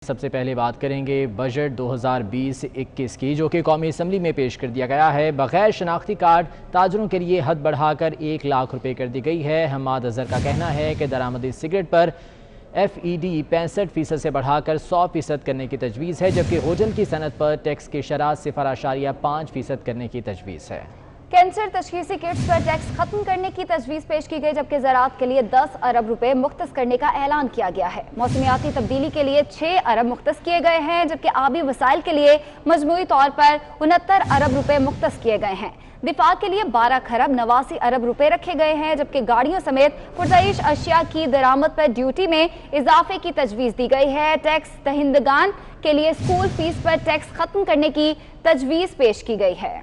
सबसे पहले बात करेंगे बजट 2020-21 की, जो कि कौमी असम्बली में पेश कर दिया गया है। बगैर शनाख्ती कार्ड ताजरों के लिए हद बढ़ाकर 1 लाख रुपए कर दी गई है। हम्माद अजहर का कहना है कि दरामदी सिगरेट पर FED 65% से बढ़ाकर 100% करने की तजवीज़ है, जबकि होटल की सनत पर टैक्स की शरह 0.5% करने की तजवीज़ है। कैंसर तशखीसी किट्स पर टैक्स खत्म करने की तजवीज़ पेश की गई, जबकि ज़राअत के लिए 10 अरब रुपए मुख्तस करने का ऐलान किया गया है। मौसमियाती तब्दीली के लिए 6 अरब मुख्तस किए गए हैं, जबकि आबी वसाइल के लिए मजमूई तौर पर 69 अरब रुपए मुख्तस किए गए हैं। दिफा के लिए 12 खरब 89 अरब रुपए रखे गए हैं, जबकि गाड़ियों समेत पुरज़ईश अशिया की दरामद पर ड्यूटी में इजाफे की तजवीज़ दी गई है। टैक्स दहिंदगान के लिए स्कूल फीस पर टैक्स खत्म करने की तजवीज़ पेश की गई है।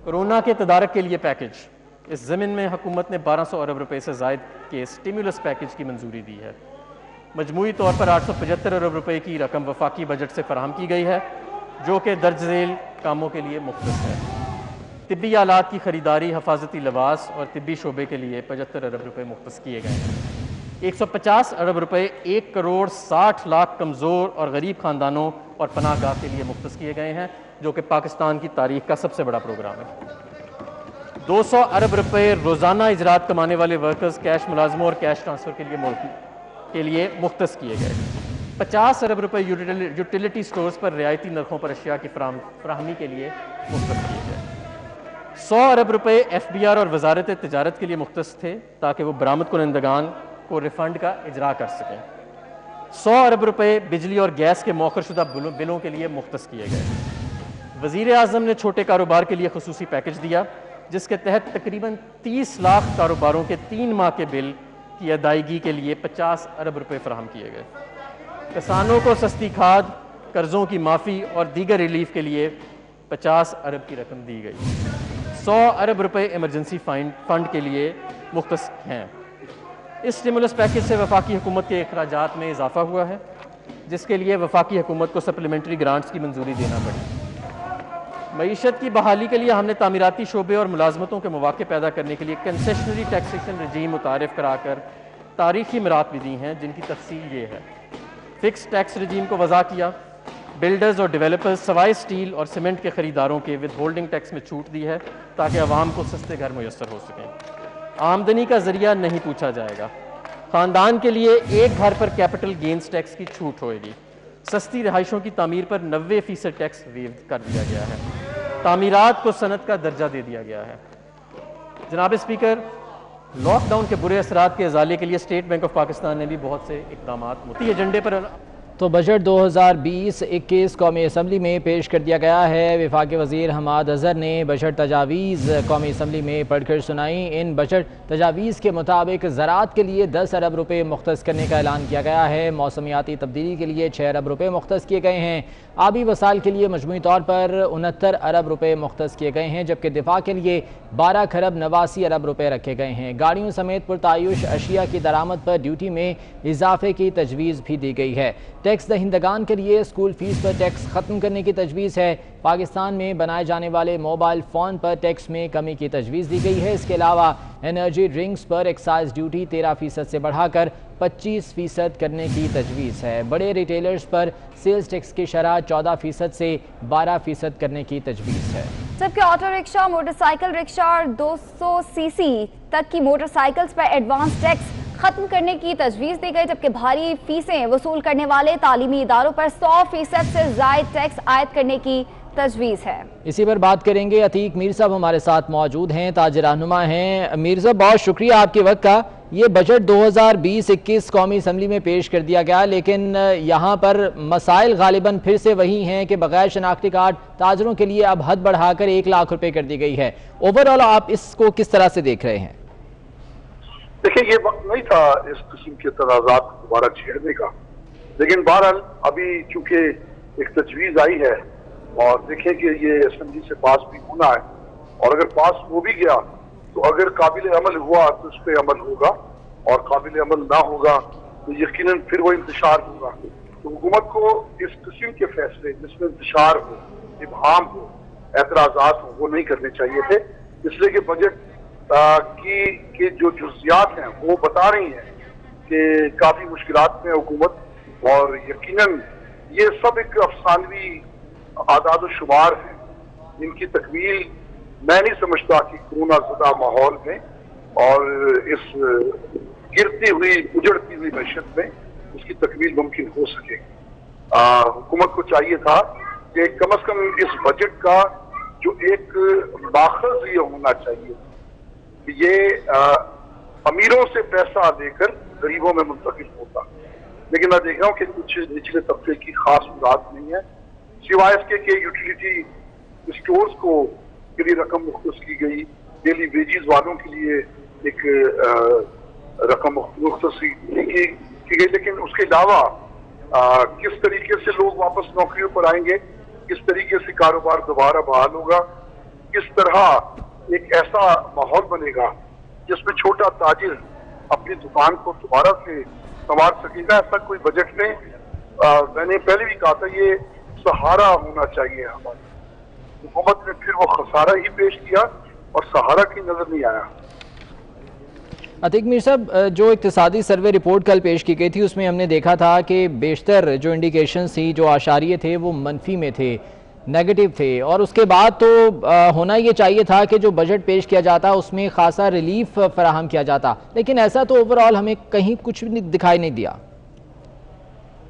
कोरोना के तदारक के लिए पैकेज, इस ज़मीन में हुकूमत ने 1200 अरब रुपए से ज़ायद के स्टिमुलस पैकेज की मंजूरी दी है। मजमूई तौर पर 875 अरब रुपए की रकम वफाकी बजट से फराहम की गई है, जो कि दर्ज झेल कामों के लिए मुख्तस है। तिब्बी आलात की खरीदारी, हफाजती लिबास और तिब्बी शोबे के लिए 75 अरब रुपए मुख्तस किए गए हैं। 150 अरब रुपए 1 करोड़ 60 लाख कमज़ोर और गरीब ख़ानदानों और पनाहगाह के लिए मुख्तस किए गए हैं, जो कि पाकिस्तान की तारीख का सबसे बड़ा प्रोग्राम है। 200 अरब रुपए रोज़ाना इजरात कमाने वाले वर्कर्स, कैश मुलाजमों और कैश ट्रांसफ़र के लिए मुख्तस किए गए। 50 अरब रुपए यूटिलिटी स्टोर्स पर रियायती नरखों पर अशिया की फराहमी के लिए मुख्तस किए गए। 100 अरब रुपए FBR और वजारत तिजारत के लिए मुख्तस थे, ताकि वो बरामद कुनंदगान को रिफंड का इजरा कर सकें। 100 अरब रुपए बिजली और गैस के मौखर शुदा बिलों के लिए मुख्तस किए गए। वज़ीर आज़म ने छोटे कारोबार के लिए खुसूसी पैकेज दिया, जिसके तहत तकरीबन 30 लाख कारोबारों के 3 माह के बिल की अदायगी के लिए 50 अरब रुपए फराहम किए गए। किसानों को सस्ती खाद, कर्ज़ों की माफ़ी और दीगर रिलीफ के लिए 50 अरब की रकम दी गई। 100 अरब रुपए इमरजेंसी फंड के लिए मुख्तस हैं। इस स्टिमुलस पैकेज से वफाकी हुकूमत के अखराजात में इजाफा हुआ है, जिसके लिए वफाकी हुकूमत को सप्लीमेंट्री ग्रांट्स की मंजूरी देना पड़ी। मईशत की बहाली के लिए हमने तामीराती शोबे और मुलाजमतों के मौके पैदा करने के लिए कंसेशनरी टैक्सेशन रजीम मुतारिफ कराकर तारीखी मिरात भी दी हैं, जिनकी तफसील ये है। फिक्स टैक्स रजीम को वज़ा किया। बिल्डर्स और डेवलपर्स सवाए स्टील और सीमेंट के खरीदारों के विद होल्डिंग टैक्स में छूट दी है, ताकि अवाम को सस्ते घर मुयस्सर हो सकें। आमदनी का जरिया नहीं पूछा जाएगा। ख़ानदान के लिए एक घर पर कैपिटल गेंस टैक्स की छूट होएगी। सस्ती रिहाइशों की तामीर पर 90% टैक्स वेव कर दिया गया है। तामीरात को सनत का दर्जा दे दिया गया है। जनाब स्पीकर, लॉकडाउन के बुरे असरात के इजाले के लिए स्टेट बैंक ऑफ पाकिस्तान ने भी बहुत से इक़दाम मुद्दी एजेंडे पर। तो बजट 2020-21 कौमी असम्बली में पेश कर दिया गया है। वफाकी वज़ीर हम्माद अजहर ने बजट तजावीज़ कौमी असम्बली में पढ़कर सुनाई। इन बजट तजावीज़ के मुताबिक ज़राअत के लिए 10 अरब रुपए मुख्तस करने का ऐलान किया गया है। मौसमियाती तब्दीली के लिए 6 अरब रुपए मुख्तस किए गए हैं। आबी वसाइल के लिए मजमूई तौर पर 69 अरब रुपए मुख्तस किए गए हैं, जबकि दिफा के लिए 12 खरब 89 अरब रुपए रखे गए हैं। गाड़ियों समेत पुरतायुश अशिया की दरामद पर ड्यूटी में इजाफे की तजवीज़ भी दी गई है। टैक्स दहिंदगान के लिए स्कूल फीस पर टैक्स खत्म करने की तजवीज़ है। पाकिस्तान में बनाए जाने वाले मोबाइल फ़ोन पर टैक्स में कमी की तजवीज़ दी गई है। इसके अलावा एनर्जी ड्रिंक्स पर एक्साइज ड्यूटी 13% से बढ़ाकर 25% करने की तजवीज़ है। बड़े रिटेलर्स पर सेल्स टैक्स की शरह 14% से 12% करने की तजवीज़ है। जबकि ऑटो रिक्शा, मोटरसाइकिल रिक्शा और 200 सीसी तक की मोटरसाइकिल्स पर एडवांस टैक्स खत्म करने की तजवीज़ दी गई, जबकि भारी फीसें वसूल करने वाले तालीमी इदारों पर 100% से ज़ायद टैक्स आयद करने की तजवीज़ है। इसी पर बात करेंगे। अतीक मीर साहब हमारे साथ मौजूद हैं, ताजिर रहनुमा हैं। मीर साहब, बहुत शुक्रिया आपके वक्त का। ये बजट 2020-21 कौमी असम्बली में पेश कर दिया गया, लेकिन यहाँ पर मसाइल गालिबन फिर से वही हैं कि बगैर शनाख्ती कार्ड ताजरों के लिए अब हद बढ़ाकर 1 लाख रुपए कर दी गई है। ओवरऑल आप इसको किस तरह से देख रहे हैं? देखिए, ये वक्त नहीं था इस किस्म के तनाज़ात को दोबारा छेड़ने का, लेकिन बहरहाल अभी चूंकि एक तजवीज़ आई है और देखें कि ये असम्बली से पास भी होना है, और अगर पास हो भी गया तो अगर काबिल अमल हुआ तो उस पर अमल होगा, और काबिल अमल ना होगा तो यकीनन फिर वो इंतशार होगा। तो हुकूमत को इस किस्म के फैसले जिसमें इंतशार हो, इबहाम हो, एतराज़ात हो, वो नहीं करने चाहिए थे। इसलिए कि बजट की जो जुज़ियात हैं वो बता रही हैं कि काफ़ी मुश्किलात में हुकूमत اور یقیناً یہ سب ایک افسانوی اعداد و شمار ہیں، ان کی تکمیل میں نہیں سمجھتا کہ کورونا زدہ ماحول میں اور اس گرتی ہوئی اجڑتی ہوئی معیشت میں اس کی تکمیل ممکن ہو سکے۔ حکومت کو چاہیے تھا کہ کم از کم اس بجٹ کا جو ایک ماخذ یہ ہونا چاہیے کہ یہ امیروں سے پیسہ لے کر غریبوں میں منتقل ہوتا، لیکن میں دیکھ رہا ہوں کہ کچھ نچلے طبقے کی خاص مراد نہیں ہے، سوائے اس کے کہ یوٹیلیٹی اسٹورز کو کے لیے رقم مختص کی گئی، ڈیلی ویجز والوں کے لیے ایک رقم مختص کی گئی، لیکن اس کے علاوہ کس طریقے سے لوگ واپس نوکریوں پر آئیں گے، کس طریقے سے کاروبار دوبارہ بحال ہوگا، کس طرح ایک ایسا ماحول بنے گا جس میں چھوٹا تاجر اپنی دکان کو دوبارہ سے سنوار سکے گا، ایسا کوئی بجٹ میں میں نے پہلے بھی کہا تھا یہ سہارا ہونا چاہیے ہماری۔ حکومت نے پھر وہ خسارہ ہی پیش کیا اور سہارا کی نظر نہیں آیا۔ عتیق میر صاحب، جو اقتصادی سروے رپورٹ کل پیش کی گئی تھی اس میں ہم نے دیکھا تھا کہ بیشتر جو انڈیکیشنز تھی، جو اشاریے تھے وہ منفی میں تھے، نیگیٹو تھے، اور اس کے بعد تو ہونا یہ چاہیے تھا کہ جو بجٹ پیش کیا جاتا اس میں خاصا ریلیف فراہم کیا جاتا، لیکن ایسا تو اوورآل ہمیں کہیں کچھ بھی دکھائی نہیں دیا۔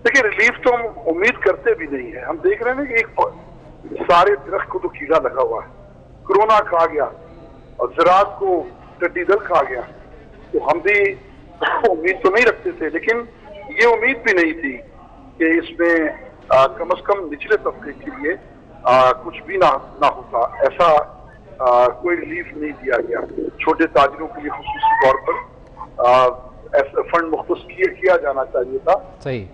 دیکھیں ریلیف تو ہم امید کرتے بھی نہیں ہیں، ہم دیکھ رہے ہیں کہ ایک سارے درخت کو تو کیڑا لگا ہوا ہے، کرونا کھا گیا اور زراعت کو ٹڈی دل کھا گیا، تو ہم بھی امید تو نہیں رکھتے تھے، لیکن یہ امید بھی نہیں تھی کہ اس میں کم از کم نچلے طبقے کے لیے کچھ بھی نہ ہوتا، ایسا کوئی ریلیف نہیں دیا گیا۔ چھوٹے تاجروں کے لیے خصوصی طور پر ایسا فنڈ مختص کیا جانا چاہیے تھا،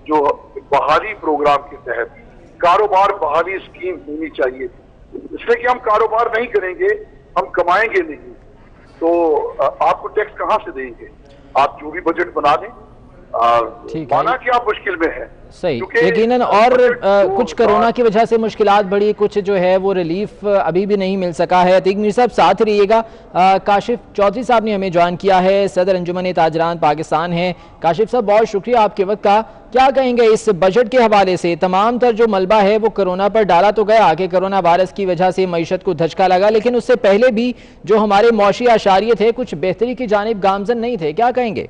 جو بحالی پروگرام کے تحت کاروبار بحالی اسکیم ہونی چاہیے تھی، اس لیے کہ ہم کاروبار نہیں کریں گے ہم کمائیں گے نہیں، تو آپ کو ٹیکس کہاں سے دیں گے؟ آپ جو بھی بجٹ بنا دیں، مانا کہ آپ مشکل میں ہیں۔ صحیح، یقیناً، اور کچھ کرونا کی وجہ سے مشکلات بڑی، کچھ جو ہے وہ ریلیف ابھی بھی نہیں مل سکا ہے۔ عتیق میر صاحب ساتھ رہیے گا، کاشف چودھری صاحب نے ہمیں جوائن کیا ہے، صدر انجمن تاجران پاکستان ہیں۔ کاشف صاحب بہت شکریہ آپ کے وقت کا، کیا کہیں گے اس بجٹ کے حوالے سے؟ تمام تر جو ملبہ ہے وہ کرونا پر ڈالا تو گیا کہ کرونا وائرس کی وجہ سے معیشت کو دھچکا لگا، لیکن اس سے پہلے بھی جو ہمارے معاشی اشاریے تھے کچھ بہتری کی جانب گامزن نہیں تھے، کیا کہیں گے؟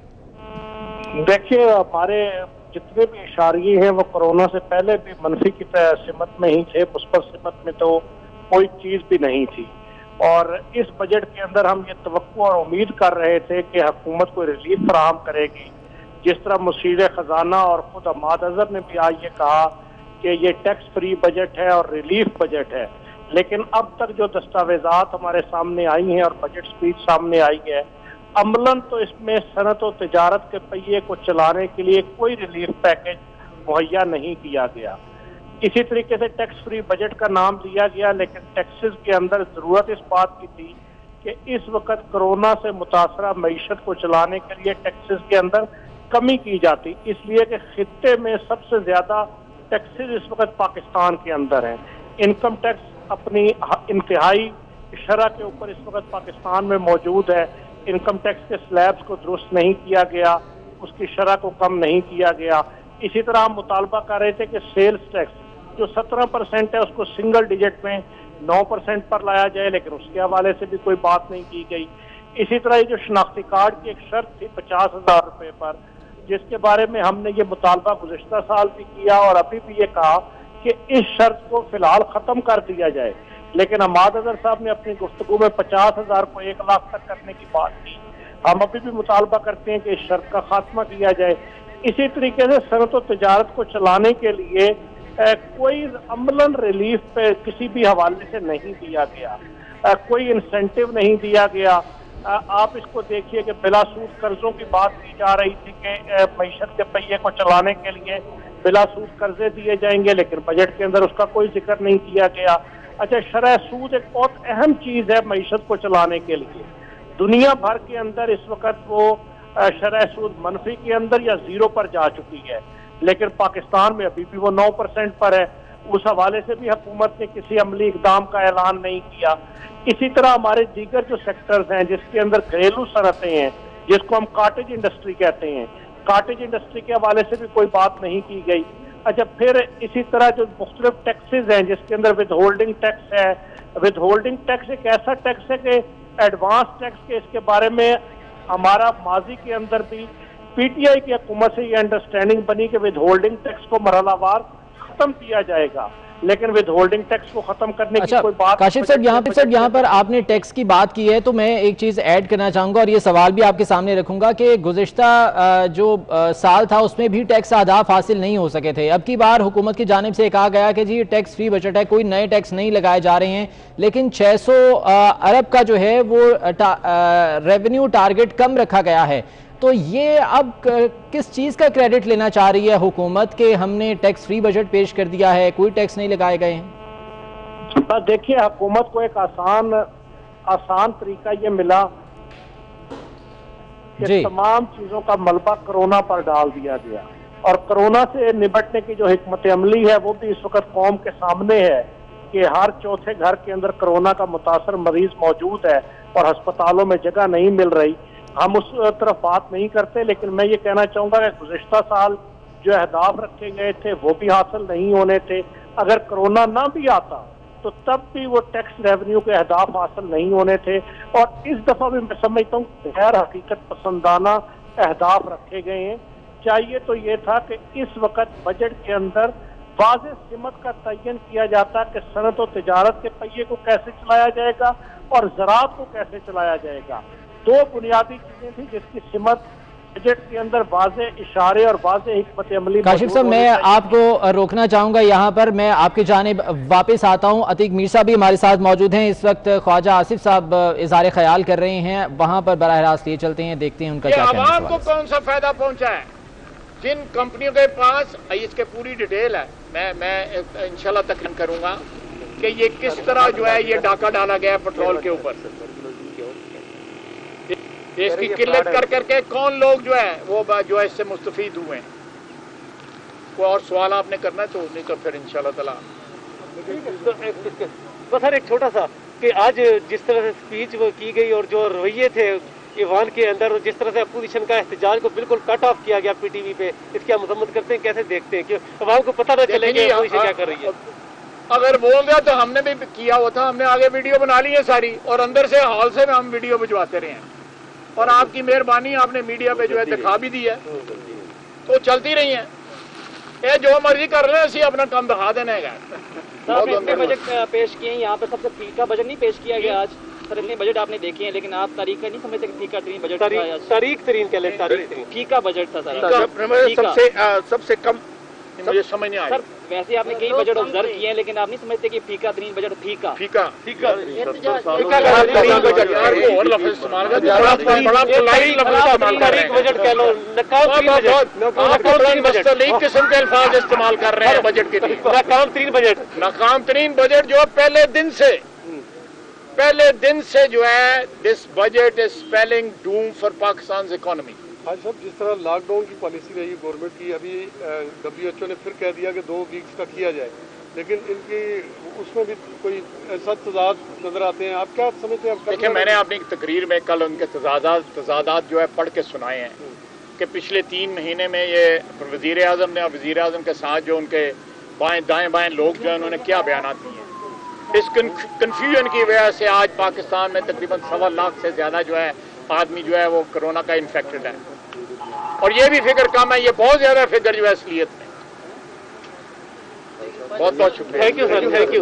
دیکھیے، ہمارے جتنے بھی اشاریے ہیں وہ کرونا سے پہلے بھی منفی کی سمت میں ہی تھے، مثبت سمت میں تو کوئی چیز بھی نہیں تھی، اور اس بجٹ کے اندر ہم یہ توقع اور امید کر رہے تھے کہ حکومت کو ریلیف فراہم کرے گی، جس طرح مشیر خزانہ اور خود حماد اظہر نے بھی آج یہ کہا کہ یہ ٹیکس فری بجٹ ہے اور ریلیف بجٹ ہے، لیکن اب تک جو دستاویزات ہمارے سامنے آئی ہیں اور بجٹ سپیچ سامنے آئی ہے، عملاً تو اس میں صنعت و تجارت کے پہیے کو چلانے کے لیے کوئی ریلیف پیکج مہیا نہیں کیا گیا۔ اسی طریقے سے ٹیکس فری بجٹ کا نام لیا گیا، لیکن ٹیکسز کے اندر ضرورت اس بات کی تھی کہ اس وقت کرونا سے متاثرہ معیشت کو چلانے کے لیے ٹیکسز کے اندر کمی کی جاتی، اس لیے کہ خطے میں سب سے زیادہ ٹیکسز اس وقت پاکستان کے اندر ہیں۔ انکم ٹیکس اپنی انتہائی شرح کے اوپر اس وقت پاکستان میں موجود ہے، انکم ٹیکس کے سلیبز کو درست نہیں کیا گیا، اس کی شرح کو کم نہیں کیا گیا۔ اسی طرح ہم مطالبہ کر رہے تھے کہ سیلز ٹیکس جو 17% ہے اس کو سنگل ڈیجٹ میں 9% پر لایا جائے، لیکن اس کے حوالے سے بھی کوئی بات نہیں کی گئی۔ اسی طرح یہ جو شناختی کارڈ کی ایک شرط تھی 50,000 روپے پر، جس کے بارے میں ہم نے یہ مطالبہ گزشتہ سال بھی کیا اور ابھی بھی یہ کہا کہ اس شرط کو فی الحال ختم کر دیا جائے، لیکن حماد اظہر صاحب نے اپنی گفتگو میں 50,000 کو 1 لاکھ تک کرنے کی بات کی۔ ہم ابھی بھی مطالبہ کرتے ہیں کہ اس شرط کا خاتمہ کیا جائے۔ اسی طریقے سے صنعت و تجارت کو چلانے کے لیے کوئی عملاً ریلیف پہ کسی بھی حوالے سے نہیں دیا گیا، کوئی انسینٹیو نہیں دیا گیا۔ آپ اس کو دیکھیے کہ بلا سود قرضوں کی بات کی جا رہی تھی کہ معیشت کے پہیے کو چلانے کے لیے بلا سود قرضے دیے جائیں گے، لیکن بجٹ کے اندر اس کا کوئی ذکر نہیں کیا گیا۔ اچھا، شرح سود ایک بہت اہم چیز ہے معیشت کو چلانے کے لیے۔ دنیا بھر کے اندر اس وقت وہ شرح سود منفی کے اندر یا 0 پر جا چکی ہے، لیکن پاکستان میں ابھی بھی وہ 9% پر ہے۔ اس حوالے سے بھی حکومت نے کسی عملی اقدام کا اعلان نہیں کیا۔ اسی طرح ہمارے دیگر جو سیکٹرز ہیں جس کے اندر گھریلو صنعتیں ہیں، جس کو ہم کاٹیج انڈسٹری کہتے ہیں، कॉटेज इंडस्ट्री के हवाले से भी कोई बात नहीं की गई। अच्छा, फिर इसी तरह जो मुख्तलिफ टैक्सेस हैं जिसके अंदर विद होल्डिंग टैक्स है, विद होल्डिंग टैक्स एक ऐसा टैक्स है कि एडवांस टैक्स के इसके बारे में हमारा माजी के अंदर भी पीटीआई की हुकूमत से ये अंडरस्टैंडिंग बनी कि विद होल्डिंग टैक्स को मरहलावार खत्म किया जाएगा, लेकिन विद होल्डिंग टैक्स को खत्म करने की कोई बात। काशिफ साहब यहाँ पर आपने टैक्स की बात की है तो मैं एक चीज़ ऐड करना चाहूँगा और ये सवाल भी आपके सामने रखूंगा कि गुज़िश्ता जो साल था उसमें भी टैक्स अहदाफ हासिल नहीं हो सके थे। अब की बार हुकूमत की जानिब से कहा गया कि जी टैक्स फ्री बजट है, कोई नए टैक्स नहीं लगाए जा रहे हैं, लेकिन 600 अरब का जो है वो रेवेन्यू टारगेट कम रखा गया है। तो ये अब किस चीज़ का क्रेडिट लेना चाह रही है हुकूमत कि हमने टैक्स फ्री बजट पेश कर दिया है, कोई टैक्स नहीं लगाए गए हैं? बस देखिए, हुकूमत को एक आसान तरीका ये मिला कि तमाम चीजों का मलबा कोरोना पर डाल दिया गया और कोरोना से निपटने की जो हिकमत अमली है वो भी इस वक्त कौम के सामने है कि हर चौथे घर के अंदर कोरोना का मुतासर मरीज मौजूद है और अस्पतालों में जगह नहीं मिल रही। हम उस तरफ बात नहीं करते, लेकिन मैं ये कहना चाहूंगा कि गुज़िश्ता साल जो अहदाफ रखे गए थे वो भी हासिल नहीं होने थे। अगर कोरोना ना भी आता तो तब भी वो टैक्स रेवेन्यू के अहदाफ हासिल नहीं होने थे। और इस दफा भी मैं समझता हूँ गैर हकीकत पसंदाना अहदाफ रखे गए हैं। चाहिए तो ये था कि इस वक्त बजट के अंदर वाज़ेह सिमत का तयन किया जाता कि सनत और तिजारत के पहिए को कैसे चलाया जाएगा और ज़राअत को कैसे चलाया जाएगा। दो बुनियादी चीजें थी जिसकी सिमत बजट के अंदर वाज़ेह इशारे और वाज़ेह हिकमत अमली। काशिफ साहब, मैं आपको रोकना चाहूंगा यहाँ पर, मैं आपकी जानिब वापस आता हूँ। अतीक मीर साहब भी हमारे साथ मौजूद हैं इस वक्त। ख्वाजा आसिफ साहब इज़हार ख्याल कर रहे हैं, वहाँ पर बराह रास्त लिए चलते हैं, देखते हैं उनका क्या कहना है। आवाम को कौन सा फायदा पहुँचा है? जिन कंपनियों के पास इसके पूरी डिटेल है, मैं इंशाल्लाह तकरीर करूंगा कि ये किस तरह जो है ये डाका डाला गया पेट्रोल के ऊपर। इसकी किल्लत कर करके कौन लोग जो है वो जो है इससे मुस्तफीद हुए हैं। कोई और सवाल आपने करना तो नहीं तो फिर इंशाल्लाह ताला। बस सर एक छोटा सा कि आज जिस तरह से स्पीच वो की गई और जो रवैये थे ईवान के अंदर, जिस तरह से अपोजिशन का एहतजाज को बिल्कुल कट ऑफ किया गया पीटीवी पे, इसकी हम मजम्मत करते हैं, कैसे देखते हैं कि अवाम को पता ना चले कि अपोजिशन क्या कर रही है? अगर बोल दिया तो हमने भी किया हुआ था, हमने आगे वीडियो बना ली है सारी और अंदर से हॉल से हम वीडियो भिजवाते रहे हैं और आपकी मेहरबानी आपने मीडिया पे जो है दिखा भी दी है तो चलती रही है। ये जो मर्जी कर रहे हैं इसी अपना काम दिखा देने का। बजट पेश किए हैं, यहाँ पे सबसे फीका बजट नहीं पेश किया गया आज। सर इतने बजट आपने देखे हैं लेकिन आप तारीख का नहीं समझते कि फीका तरीन बजट था? तारीख तरीन कह लें, तारीख फीका बजट था सर, सबसे कम मुझे समझ नहीं आया। सर वैसे आपने कई बजट ऑब्जर्व किए हैं लेकिन आप नहीं समझते कि फीका तरीन बजट फीका बजट कह लो, किस्म के अल्फाज इस्तेमाल कर रहे हैं बजट के लिए। नाकाम तरीन बजट जो पहले दिन से जो है this budget is spelling Doom for Pakistan economy. आज साहब जिस तरह लॉकडाउन की पॉलिसी रही गवर्नमेंट की, अभी WHO ने फिर कह दिया कि 2 वीक्स का किया जाए, लेकिन इनकी उसमें भी कोई ऐसा तजाद नजर आते हैं। आप क्या समझते हैं? देखिए, मैंने अपनी तकरीर में कल उनके तजादात जो है पढ़ के सुनाए हैं कि पिछले 3 महीने में ये वज़ीर आज़म ने और वज़ीर आज़म के साथ जो उनके दाएं बाएं लोग जो है उन्होंने क्या बयान दिए हैं। इस कन्फ्यूजन की वजह से आज पाकिस्तान में तकरीबन 1.25 लाख से ज़्यादा जो है आदमी जो है वो कोरोना का इन्फेक्टेड है और ये भी फिगर कम है, ये बहुत ज़्यादा फिगर जो है असलियत में। बहुत बहुत शुक्रिया। Thank you sir, thank you.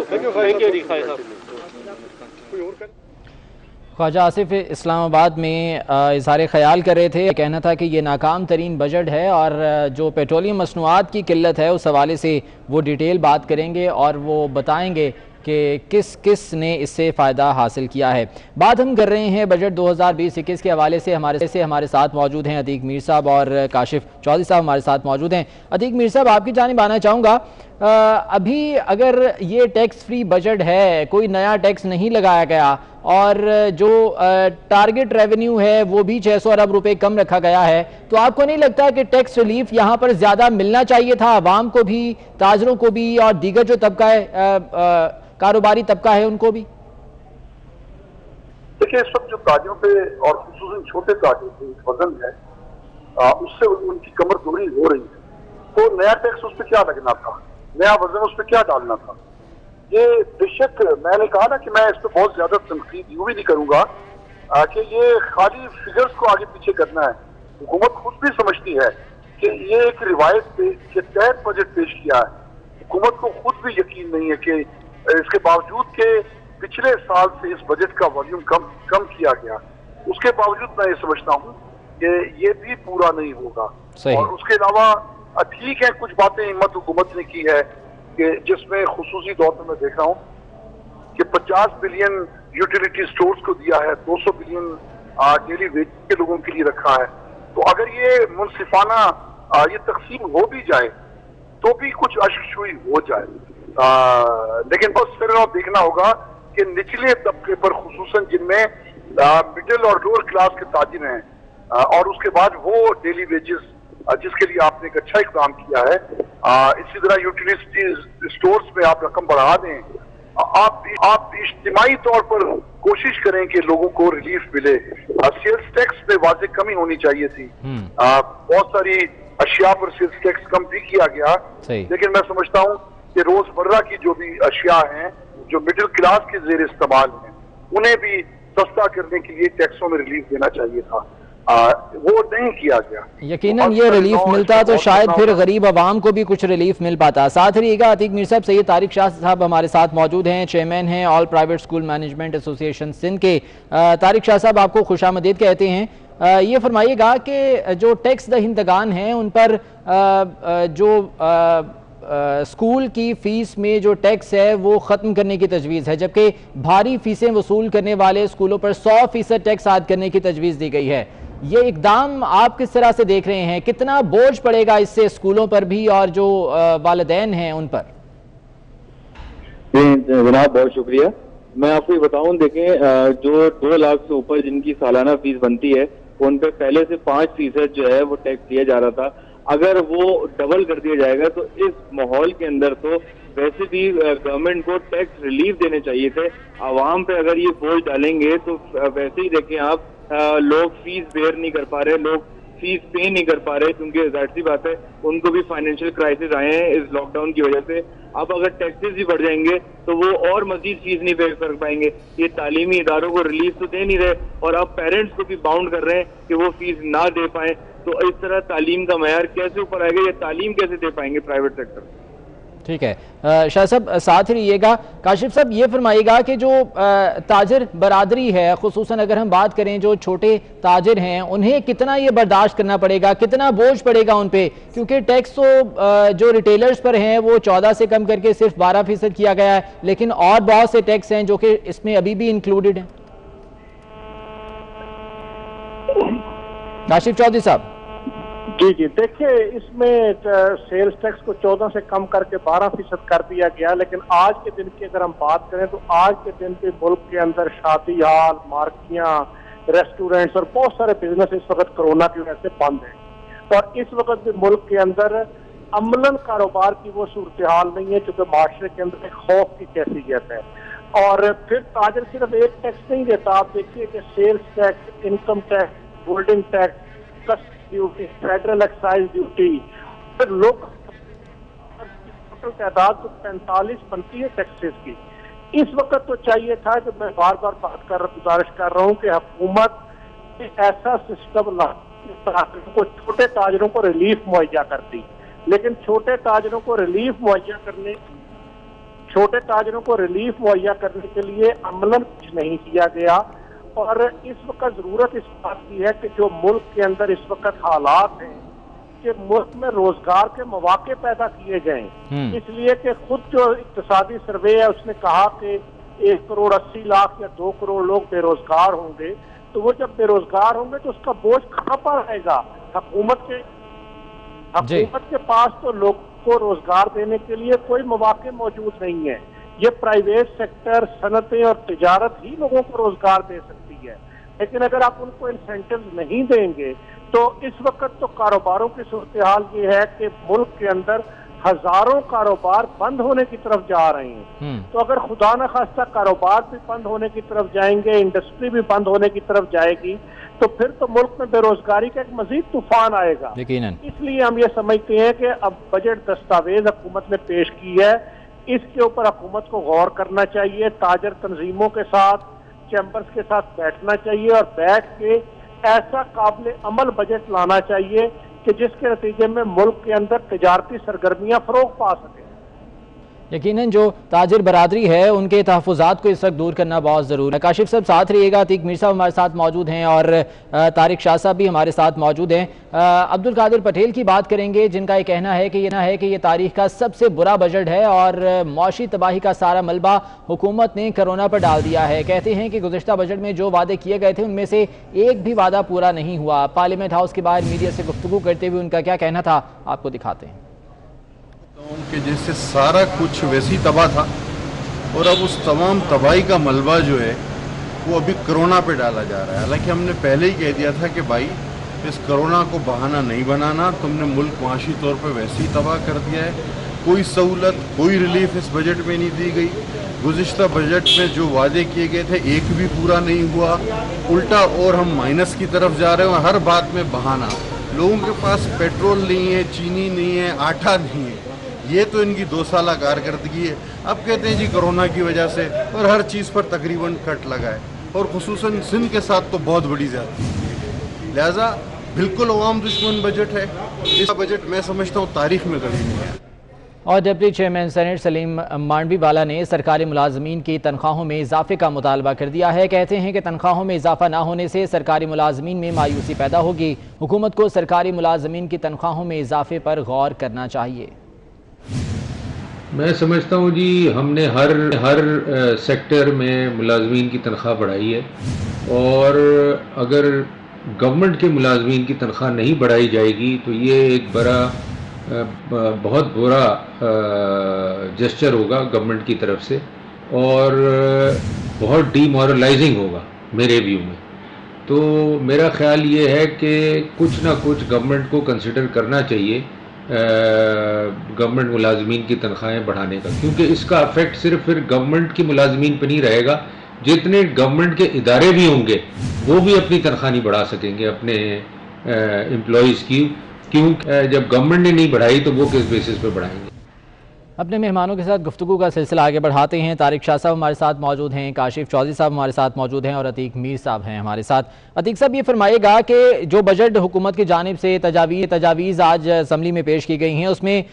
Khawaja Asif Islamabad में इज़हार ख्याल कर रहे थे, कहना था कि ये नाकाम तरीन बजट है और जो पेट्रोलियम मसनूआत की किल्लत है उस हवाले से वो डिटेल बात करेंगे और वो बताएंगे कि किस किस ने इससे फ़ायदा हासिल किया है। बात हम कर रहे हैं बजट 2020-21 के हवाले से। हमारे साथ मौजूद हैं अतीक मीर साहब और काशिफ चौधरी साहब हमारे साथ मौजूद हैं। अतीक मीर साहब, आपकी जानिब आना चाहूँगा, अभी अगर ये टैक्स फ्री बजट है, कोई नया टैक्स नहीं लगाया गया और जो टारगेट रेवेन्यू है वो भी 600 अरब रुपए कम रखा गया है, तो आपको नहीं लगता कि टैक्स रिलीफ यहाँ पर ज़्यादा मिलना चाहिए था आवाम को भी, ताजरों को भी और दीगर जो तबका है कारोबारी तबका है उनको भी? देखिए, इस वक्त जो ताजों पे और खुसूसन छोटे ताजों पे वजन है उससे उनकी कमर दोहरी हो रही है। तो नया टैक्स उस पर क्या लगना था, नया वजन उस पर क्या डालना था। ये बेशक मैंने कहा ना कि मैं इस पर बहुत ज्यादा तनकीद यूं भी नहीं करूंगा कि ये खाली फिगर्स को आगे पीछे करना है। हुकूमत खुद भी समझती है कि ये एक रिवायत के तहत बजट पेश किया है। हुकूमत को खुद भी यकीन नहीं है कि इसके बावजूद के पिछले साल से इस बजट का वॉल्यूम कम किया गया, उसके बावजूद मैं ये समझता हूँ कि ये भी पूरा नहीं होगा। और उसके अलावा ठीक है, कुछ बातें हिम्मत हुकूमत ने की है कि जिसमें खुसूसी तौर पर मैं देख रहा हूँ कि 50 बिलियन यूटिलिटी स्टोर्स को दिया है, 200 बिलियन डेली वेज के लोगों के लिए रखा है। तो अगर ये मुनसिफाना ये तकसीम हो भी जाए तो भी कुछ अशुई हो जाए, लेकिन बस फिर देखना होगा कि निचले तबके पर खुसूसन जिनमें मिडिल और लोअर क्लास के ताजिर हैं और उसके बाद वो डेली वेजेस जिसके लिए आपने एक अच्छा इकदाम किया है, इसी तरह यूटिलिटी स्टोर्स में आप रकम बढ़ा दें। आप इज्तिमाई तौर पर कोशिश करें कि लोगों को रिलीफ मिले। सेल्स टैक्स में वाज़ेह कमी होनी चाहिए थी, बहुत सारी अशिया पर सेल्स टैक्स कम भी किया गया, लेकिन मैं समझता हूँ कि रोजमर्रा की जो भी अशिया हैं जो मिडिल क्लास के जेर इस्तेमाल हैं उन्हें भी सस्ता करने के लिए टैक्सों में रिलीफ देना चाहिए था, वो नहीं किया गया। यकीनन ये रिलीफ मिलता तो शायद फिर गरीब आवाम को भी कुछ रिलीफ मिल पाता। साथ रहिएगा अतीक मीर साहब, सैयद तारिक शाह साहब हमारे साथ मौजूद हैं, चेयरमैन हैं all private school management association Sindh के। तारिक शाह साहब आपको खुशामदीद कहते हैं। ये फरमाइएगा कि जो टैक्स दहिंदगान हैं उन पर जो स्कूल की फीस में जो टैक्स है वो ख़त्म करने की तजवीज़ है, जबकि भारी फीसें वसूल करने वाले स्कूलों पर 100% टैक्स आयद करने की तजवीज़ दी गई है। ये इकदाम आप किस तरह से देख रहे हैं, कितना बोझ पड़ेगा इससे स्कूलों पर भी और जो वालिदैन हैं उन पर? जनाब बहुत शुक्रिया। मैं आपको ये बताऊं, देखें जो 2 लाख से ऊपर जिनकी सालाना फीस बनती है उन पे पहले से 5% जो है वो टैक्स दिया जा रहा था। अगर वो डबल कर दिया जाएगा तो इस माहौल के अंदर तो वैसे भी गवर्नमेंट को टैक्स रिलीफ देने चाहिए थे। आवाम पे अगर ये बोझ डालेंगे तो वैसे ही देखें आप, लोग फीस बेयर नहीं कर पा रहे, लोग फीस पे नहीं कर पा रहे, क्योंकि जाहिर सी बात है उनको भी फाइनेंशियल क्राइसिस आए हैं इस लॉकडाउन की वजह से। अब अगर टैक्सेस भी बढ़ जाएंगे तो वो और मजीद फीस नहीं पे कर पाएंगे। ये तालीमी इदारों को रिलीफ तो दे नहीं रहे और अब पेरेंट्स को भी बाउंड कर रहे हैं कि वो फीस ना दे पाए। तो इस तरह तालीम का मयार कैसे ऊपर आएगा, ये तालीम कैसे दे पाएंगे प्राइवेट सेक्टर? ठीक है शाह साहब, साथ ही रहिएगा। काशिफ साहब ये फरमाइएगा कि जो ताजर बरादरी है, खुसूसन अगर हम बात करें जो छोटे ताजर हैं, उन्हें कितना ये बर्दाश्त करना पड़ेगा, कितना बोझ पड़ेगा उन पे, क्योंकि टैक्स तो जो रिटेलर्स पर हैं वो 14 से कम करके सिर्फ 12% किया गया है, लेकिन और बहुत से टैक्स हैं जो कि इसमें अभी भी इंक्लूडेड हैं। काशिफ चौधरी साहब। जी, देखिए इसमें सेल्स टैक्स को 14 से कम करके 12% कर दिया गया, लेकिन आज के दिन की अगर हम बात करें तो आज के दिन पे मुल्क के अंदर शादी हाल, मार्कियां, रेस्टोरेंट्स और बहुत सारे बिजनेस इस वक्त कोरोना की वजह से बंद हैं। और इस वक्त भी मुल्क के अंदर अमलन कारोबार की वो सूरत हाल नहीं है, क्योंकि माशरे के अंदर एक खौफ की कैफियत है। और फिर ताजर सिर्फ एक टैक्स नहीं देता, आप देखिए कि sales tax, income tax, holding tax, custom duty, federal excise duty, फिर लोग टोटल तादाद तो 45 बनती है टैक्सेस की। इस वक्त तो चाहिए था कि मैं बार बार गुजारिश कर रहा हूँ कि हुकूमत ऐसा सिस्टम ला को छोटे ताजरों को रिलीफ मुहैया करती, लेकिन छोटे ताजरों को रिलीफ मुहैया करने के लिए अमलन कुछ नहीं किया गया। और इस वक्त जरूरत इस बात की है कि जो मुल्क के अंदर इस वक्त हालात हैं कि मुल्क में रोजगार के मौके पैदा किए जाएं, इसलिए कि खुद जो इक्तिसादी सर्वे है उसने कहा कि 1 करोड़ 80 लाख या 2 करोड़ लोग बेरोजगार होंगे। तो वो जब बेरोजगार होंगे तो उसका बोझ कहाँ पर आएगा? हुकूमत के पास तो लोगों को रोजगार देने के लिए कोई मौके मौजूद नहीं है। ये प्राइवेट सेक्टर, सनतें और तिजारत ही लोगों को रोजगार दे सकती है, लेकिन अगर आप उनको इंसेंटिव नहीं देंगे तो इस वक्त तो कारोबारों की सूरत हाल ये है कि मुल्क के अंदर हजारों कारोबार बंद होने की तरफ जा रहे हैं। तो अगर खुदा न खास्ता कारोबार भी बंद होने की तरफ जाएंगे, इंडस्ट्री भी बंद होने की तरफ जाएगी, तो फिर तो मुल्क में बेरोजगारी का एक मजीद तूफान आएगा। इसलिए हम ये समझते हैं कि अब बजट दस्तावेज हुकूमत ने पेश की है, इसके ऊपर हुकूमत को गौर करना चाहिए, ताजर तंजीमों के साथ, चैम्बर्स के साथ बैठना चाहिए और बैठ के ऐसा काबिल अमल बजट लाना चाहिए कि जिसके नतीजे में मुल्क के अंदर तिजारती सरगर्मियां फरोग पा सकें। यकीनन जो ताजिर बरादरी है उनके तहफ़्फ़ुज़ात को इस वक्त दूर करना बहुत ज़रूरी है। काशिफ साहब साथ रहिएगा, अतीक मीर साहब हमारे साथ मौजूद हैं और तारिक शाह साहब भी हमारे साथ मौजूद हैं। अब्दुल कादिर पटेल की बात करेंगे, जिनका ये कहना है कि ये तारीख का सबसे बुरा बजट है और मौशी तबाही का सारा मलबा हुकूमत ने कोरोना पर डाल दिया है। कहते हैं कि गुज़िश्ता बजट में जो वादे किए गए थे उनमें से एक भी वादा पूरा नहीं हुआ। पार्लियामेंट हाउस के बाहर मीडिया से गुफ्तगू करते हुए उनका क्या कहना था, आपको दिखाते हैं। कि जैसे सारा कुछ वैसे ही तबाह था और अब उस तमाम तबाही का मलबा जो है वो अभी कोरोना पे डाला जा रहा है। हालांकि हमने पहले ही कह दिया था कि भाई इस कोरोना को बहाना नहीं बनाना, तुमने मुल्क माशी तौर पे वैसे ही तबाह कर दिया है। कोई सहूलत, कोई रिलीफ इस बजट में नहीं दी गई। गुज़िश्ता बजट में जो वादे किए गए थे एक भी पूरा नहीं हुआ, उल्टा और हम माइनस की तरफ जा रहे हैं। हर बात में बहाना, लोगों के पास पेट्रोल नहीं है, चीनी नहीं है, आटा नहीं है, ये तो इनकी 2 साल कारकर्दगी है। अब कहते हैं जी कोरोना की वजह से, और हर चीज़ पर तकरीबन कट लगा है और खुसूसन सिंध के साथ तो बहुत बड़ी ज़्यादती है। लिहाजा बिल्कुल अवाम दुश्मन बजट है। इस बजट मैं समझता हूँ तारीख में कभी नहीं है। और deputy chairman senate Saleem Mandviwala ने सरकारी मुलाजमीन की तनख्वाहों में इजाफे का मुतालबा कर दिया है। कहते हैं कि तनख्वाहों में इजाफा ना होने से सरकारी मुलाजमीन में मायूसी पैदा होगी। हुकूमत को सरकारी मुलाजमीन की तनख्वाहों में इजाफे पर गौर करना चाहिए। मैं समझता हूँ जी हमने हर सेक्टर में मुलाजमीन की तनख्वाह बढ़ाई है और अगर गवर्नमेंट के मुलाजमीन की तनख्वाह नहीं बढ़ाई जाएगी तो ये एक बहुत बुरा जेस्चर होगा गवर्नमेंट की तरफ से और बहुत डीमोरलाइजिंग होगा मेरे व्यू में। तो मेरा ख्याल ये है कि कुछ ना कुछ गवर्नमेंट को कंसिडर करना चाहिए गवर्नमेंट मुलाजमीन की तनख्वाहें बढ़ाने का, क्योंकि इसका इफेक्ट सिर्फ फिर गवर्नमेंट की मुलाजमीन पर नहीं रहेगा, जितने गवर्नमेंट के इदारे भी होंगे वो भी अपनी तनख्वाह नहीं बढ़ा सकेंगे अपने एम्प्लॉइज़ की, क्योंकि जब गवर्नमेंट ने नहीं बढ़ाई तो वो किस बेसिस पे बढ़ाएंगे। अपने मेहमानों के साथ गुफ्तगू का सिलसिला आगे बढ़ाते हैं। तारिक शाह साहब हमारे साथ मौजूद हैं, काशिफ चौधरी साहब हमारे साथ मौजूद हैं और अतीक मीर साहब हैं हमारे साथ। अतीक साहब ये फरमाइएगा कि जो बजट हुकूमत की जानिब से तजावीज़ आज असम्बली में पेश की गई हैं उसमें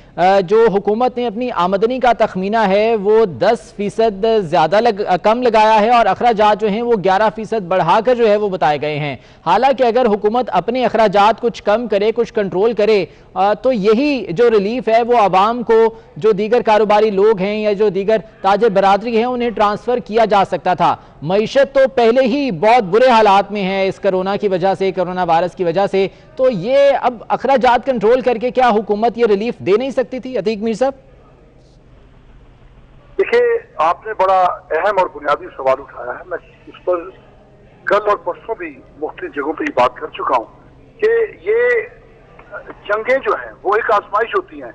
जो हुकूमत ने अपनी आमदनी का तखमीना है वो 10% ज़्यादा कम लगाया है और अखराजात जो हैं वो 11% बढ़ाकर जो है वो बताए गए हैं। हालांकि अगर हुकूमत अपने अखराजात कुछ कम करे, कुछ कंट्रोल करे तो यही जो रिलीफ है वो आवाम को, जो दीगर कारोबारी लोग हैं या जो दीगर ताजिर बरादरी हैं उन्हें ट्रांसफर किया जा सकता था। मईशत तो पहले ही बहुत बुरे हालात में है इस कोरोना की वजह से, कोरोना वायरस की वजह से, तो ये अब अखराजात कंट्रोल करके क्या हुकूमत ये रिलीफ दे नहीं सकती थी? अतीक मीर साहब देखिए, आपने बड़ा अहम और बुनियादी सवाल उठाया है। मैं इस पर कल और परसों भी मुख्तलिफ जगहों पर बात कर चुका हूँ कि ये जंगें जो हैं वो एक आजमाइश होती हैं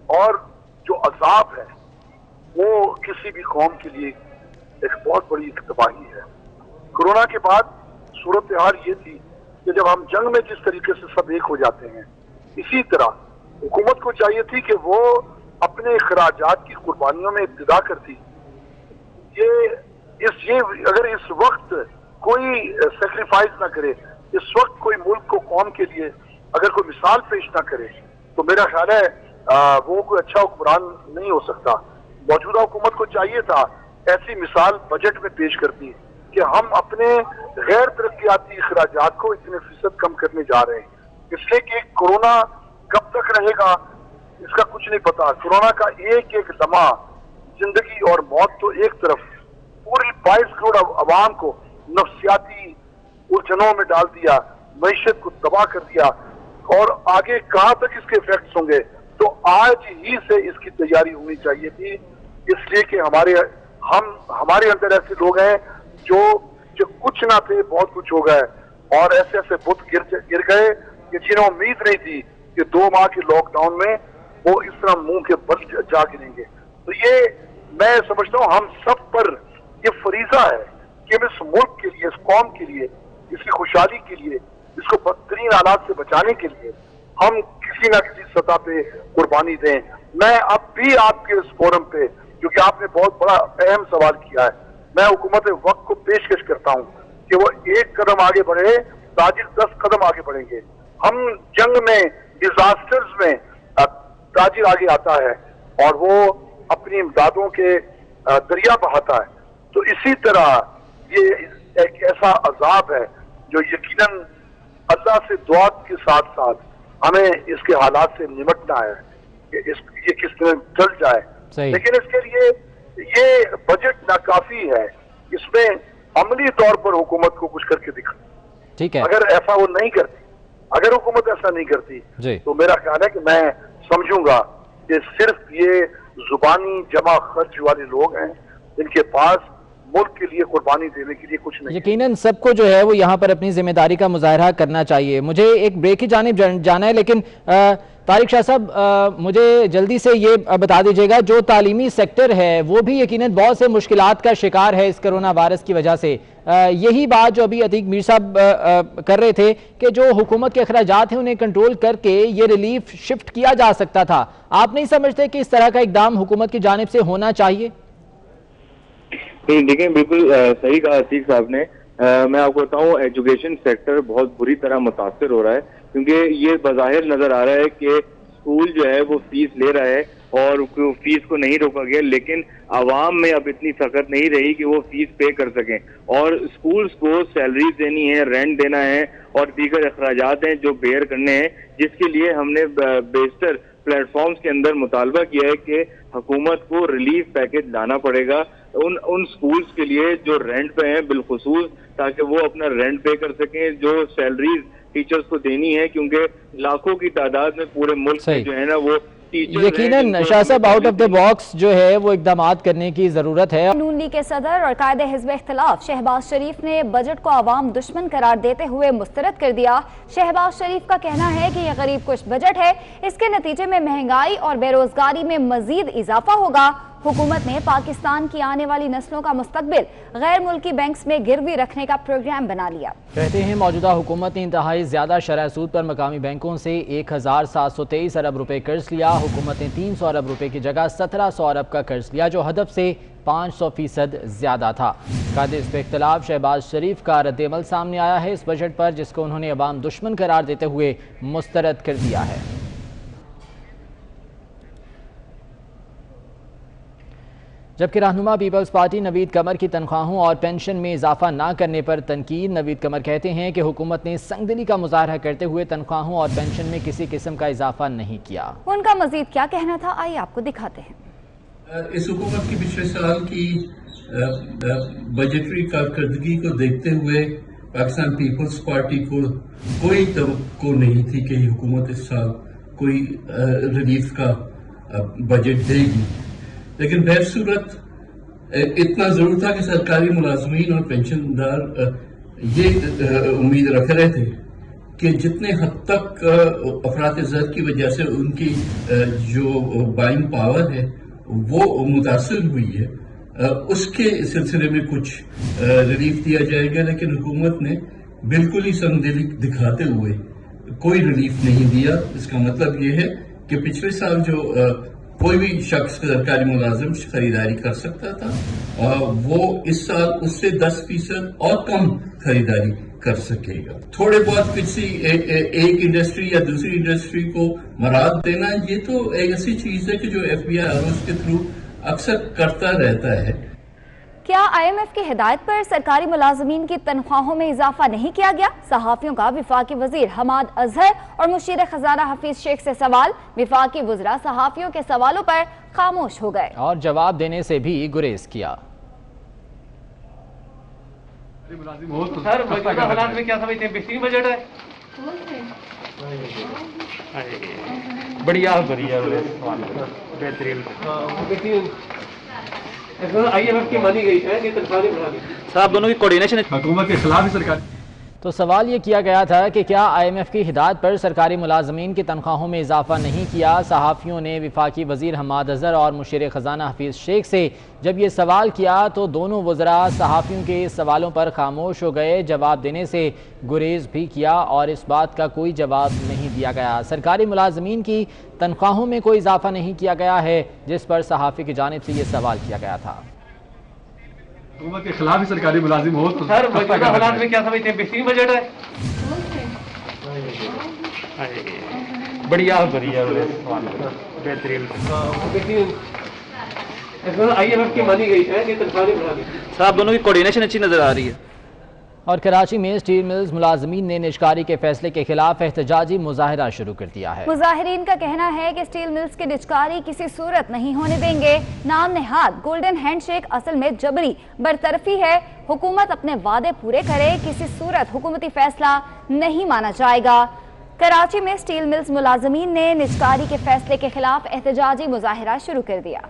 और जो अजाब है वो किसी भी कौम के लिए एक बहुत बड़ी तबाही है। कोरोना के बाद सूरत हाल ये थी कि जब हम जंग में जिस तरीके से सब एक हो जाते हैं, इसी तरह हुकूमत को चाहिए थी कि वो अपने अखराजात की कुर्बानियों में इब्तिदा करती। ये अगर इस वक्त कोई सेक्रीफाइस ना करे, इस वक्त कोई मुल्क को कौम के लिए अगर कोई मिसाल पेश ना करे तो मेरा ख्याल है वो कोई अच्छा हुक्मरान नहीं हो सकता। मौजूदा हुकूमत को चाहिए था ऐसी मिसाल बजट में पेश करती कि हम अपने गैर तरक्याती अखराजात को इतने फीसद कम करने जा रहे हैं, इसलिए कि कोरोना कब तक रहेगा इसका कुछ नहीं पता। कोरोना का एक एक लम्हा, जिंदगी और मौत तो एक तरफ, पूरी 22 करोड़ अवाम को नफ्सियाती उलझनों में डाल दिया, मईशत को तबाह कर दिया और आगे कहाँ तक इसके इफेक्ट्स होंगे। तो आज ही से इसकी तैयारी होनी चाहिए थी, इसलिए कि हमारे अंदर ऐसे लोग हैं जो कुछ ना थे बहुत कुछ हो गए और ऐसे ऐसे बुत गिर गए कि जिन्हें उम्मीद नहीं थी कि 2 माह के लॉकडाउन में वो इस तरह मुंह के बल जा गिरेंगे। तो ये मैं समझता हूँ हम सब पर ये फरीजा है कि हम इस मुल्क के लिए, इस कौम के लिए, इसकी खुशहाली के लिए, इसको बदतरीन हालात से बचाने के लिए हम किसी ना किसी सतह पे कुर्बानी दें। मैं अब भी आपके इस फोरम पे, क्योंकि आपने बहुत बड़ा अहम सवाल किया है, मैं हुकूमत वक्त को पेशकश करता हूँ कि वो एक कदम आगे बढ़े, ताजिर 10 कदम आगे बढ़ेंगे। हम जंग में, डिजास्टर्स में ताजिर आगे आता है और वो अपनी इमदादों के दरिया बहाता है। तो इसी तरह ये एक ऐसा अजाब है जो यकीनन अल्लाह से दुआ के साथ साथ हमें इसके हालात से निपटना है कि ये किस तरह चल जाए। लेकिन इसके लिए ये बजट नाकाफी है, इसमें अमली तौर पर हुकूमत को कुछ करके दिखा। ठीक है, अगर ऐसा वो नहीं करती, अगर हुकूमत ऐसा नहीं करती तो मेरा ख्याल है कि मैं समझूंगा कि सिर्फ ये जुबानी जमा खर्च वाले लोग हैं, इनके पास मुल्क के लिए कुर्बानी देने के लिए कुछ नहीं। यकीनन सबको जो है वो यहाँ पर अपनी जिम्मेदारी का मुजाहरा करना चाहिए। मुझे एक ब्रेक की जानिब जाना है, लेकिन तारिक शाह साहब मुझे जल्दी से ये बता दीजिएगा, जो तालीमी सेक्टर है वो भी यकीनन बहुत से मुश्किलात का शिकार है इस कोरोना वायरस की वजह से। यही बात जो अभी अतीक मीर साहब कर रहे थे कि जो हुकूमत के अखराजात हैं उन्हें कंट्रोल करके ये रिलीफ शिफ्ट किया जा सकता था। आप नहीं समझते कि इस तरह का इकदाम हुकूमत की जानिब से होना चाहिए? देखिए, बिल्कुल सही कहा अतीक साहब ने। मैं आपको बताऊं, एजुकेशन सेक्टर बहुत बुरी तरह मुतासर हो रहा है, क्योंकि ये बज़ाहिर नजर आ रहा है कि स्कूल जो है वो फीस ले रहा है और फीस को नहीं रोका गया, लेकिन आवाम में अब इतनी ताकत नहीं रही कि वो फीस पे कर सकें। और स्कूल्स को सैलरीज देनी है, रेंट देना है और दीगर अखराजात हैं जो बेयर करने हैं, जिसके लिए हमने बेशतर प्लेटफॉर्म्स के अंदर मुतालबा किया है कि हुकूमत को रिलीफ पैकेज लाना पड़ेगा उन स्कूल्स के लिए जो रेंट पे हैं बिलखुसूस, ताकि वो अपना रेंट पे कर सकें, जो सैलरीज टीचर्स को देनी है, क्योंकि लाखों की तादाद में पूरे मुल्क में जो है ना वो यकीनन शाह साहब आउट ऑफ द बॉक्स जो है वो इकदाम करने की जरूरत है। नून लीग के सदर और कायदे हिज़्ब इख्तिलाफ शहबाज शरीफ ने बजट को आवाम दुश्मन करार देते हुए मुस्तरद कर दिया। शहबाज शरीफ का कहना है कि यह गरीब कुश बजट है, इसके नतीजे में महंगाई और बेरोजगारी में मजीद इजाफा होगा। हुकूमत ने पाकिस्तान की आने वाली नस्लों का मुस्तकबिल गैर मुल्की बैंक्स में गिरवी रखने का प्रोग्राम बना लिया। कहते हैं मौजूदा हुकूमत ने इंतहाई ज्यादा शरह सूद पर मकामी बैंकों से 1723 अरब रुपए कर्ज लिया। हुकूमत ने 300 अरब रुपए की जगह 1700 अरब का कर्ज लिया, जो हदफ से 500% ज्यादा था। कायदे हिज़्ब इख्तिलाफ शहबाज शरीफ का रद्द-ए-अमल सामने आया है इस बजट पर, जिसको उन्होंने अवाम दुश्मन करार देते हुए मुस्तरद कर दिया है। जबकि रहनुमा पीपल्स पार्टी नवीद कमर की तनख्वाहों और पेंशन में इजाफा ना करने पर तनकीद। नवीद कमर कहते हैं कि हुकूमत ने संगदिली का मुजाहरा करते हुए तनख्वाहों और पेंशन में किसी किस्म का इजाफा नहीं किया। उनका मजीद क्या कहना था, आइए आपको दिखाते हैं। इस हुकूमत की पिछले साल की बजटरी कारकर्दगी को देखते हुए पाकिस्तान पीपल्स पार्टी को कोई तवक्को नहीं थी कि हुकूमत इस साल कोई रिलीफ का बजट देगी, लेकिन बहरसूरत इतना जरूर था कि सरकारी मुलाजमीन और पेंशनदार ये उम्मीद रख रहे थे कि जितने हद तक अफरात ज़र की वजह से उनकी जो बाइंग पावर है वो मुतासर हुई है, उसके सिलसिले में कुछ रिलीफ दिया जाएगा। लेकिन हुकूमत ने बिल्कुल ही संगदिली दिखाते हुए कोई रिलीफ नहीं दिया। इसका मतलब ये है कि पिछले साल जो कोई भी शख्स सरकारी मुलाजिम खरीदारी कर सकता था, वो इस साल उससे 10% और कम खरीदारी कर सकेगा। थोड़े बहुत किसी एक इंडस्ट्री या दूसरी इंडस्ट्री को मराद देना, ये तो एक ऐसी चीज है कि जो FBI और उसके थ्रू अक्सर करता रहता है। क्या IMF की हिदायत पर सरकारी मुलाजमीन की तनख्वाहों में इजाफा नहीं किया गया? सहाफियों का विफाकी वजीर हमाद अजहर और मुशीर खजाना हफीज शेख से सवाल। विफाकी वज़रा सहाफियों के सवालों पर खामोश हो गए और जवाब देने से भी गुरेज किया। सर मौजूदा हालात में क्या समझते हैं, बेहतरीन बजट है? बढ़िया बढ़िया बेहतरीन IMF की मानी गई है कि तनख्वाहें बढ़ा दी। सर आप दोनों की कोऑर्डिनेशन हुकूमत के खिलाफ ही सरकार تو سوال یہ کیا گیا تھا کہ کیا IMF کی ہدایت پر سرکاری ملازمین کی تنخواہوں میں اضافہ نہیں کیا؟ صحافیوں نے وفاقی وزیر حماد اظہر اور مشیر خزانہ حفیظ شیخ سے جب یہ سوال کیا تو دونوں وزراء صحافیوں کے سوالوں پر خاموش ہو گئے، جواب دینے سے گریز بھی کیا اور اس بات کا کوئی جواب نہیں دیا گیا۔ سرکاری ملازمین کی تنخواہوں میں کوئی اضافہ نہیں کیا گیا ہے، جس پر صحافی کی جانب سے یہ سوال کیا گیا تھا۔ حکومت کے خلاف ہی سرکاری ملازم ہو تو سر موجودہ حالات میں کیا سمجھتے ہیں بہترین بجٹ ہے؟ بڑھیا بہترین IMF کی مانی گئی ہے کہ تنخواہیں بڑھا دی۔ سر آپ دونوں کی کوارڈینیشن اچھی نظر آ رہی ہے۔ اور کراچی میں اسٹیل ملز ملازمین نے نجکاری کے فیصلے کے خلاف احتجاجی مظاہرہ شروع کر دیا ہے۔ مظاہرین کا کہنا ہے کہ اسٹیل ملز کی نجکاری کسی صورت نہیں ہونے دیں گے۔ نام نہاد گولڈن ہینڈ شیک اصل میں جبری برطرفی ہے۔ حکومت اپنے وعدے پورے کرے، کسی صورت حکومتی فیصلہ نہیں مانا جائے گا۔ کراچی میں اسٹیل ملز ملازمین نے نجکاری کے فیصلے کے خلاف احتجاجی مظاہرہ شروع کر دیا۔